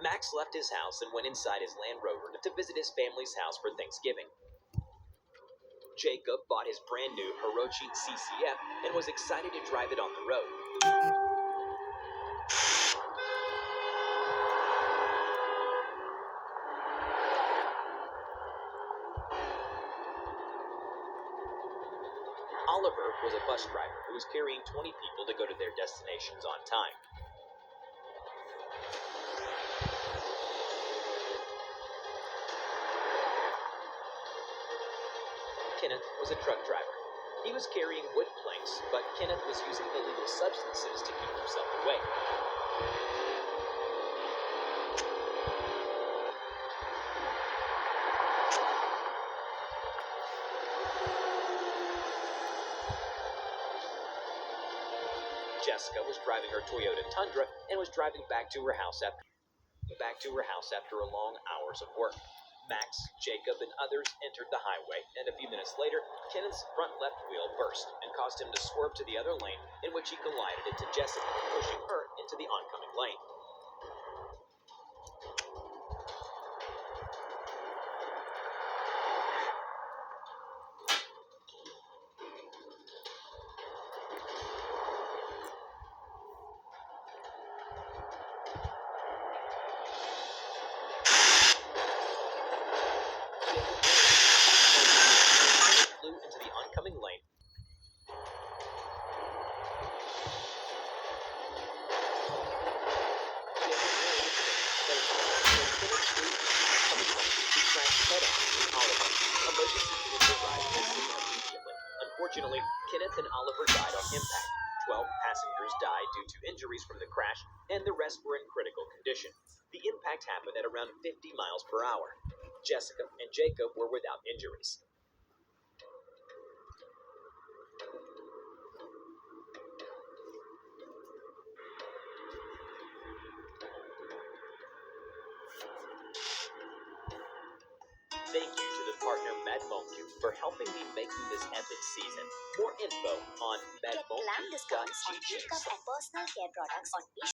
Max left his house and went inside his Land Rover to visit his family's house for Thanksgiving. Jacob bought his brand new Hirochi CCF and was excited to drive it on the road. Oliver was a bus driver who was carrying 20 people to go to their destinations on time. Kenneth was a truck driver. He was carrying wood planks, but Kenneth was using illegal substances to keep himself awake. Jessica was driving her Toyota Tundra and was driving back to her house after a long hours of work. Max, Jacob, and others entered the highway, and a few minutes later, Kenneth's front left wheel burst and caused him to swerve to the other lane, in which he collided into Jessica, pushing her into the oncoming lane. Flew into the oncoming lane. Unfortunately, Kenneth and Oliver died on impact. 12 passengers died due to injuries from the crash, and the rest were in critical condition. The impact happened at around 50 miles per hour. Jessica and Jacob were without injuries. Thank you to the partner MadMonQ for helping me making this epic season. More info on Get glam discounts on madmonq.gg. makeup and personal care products on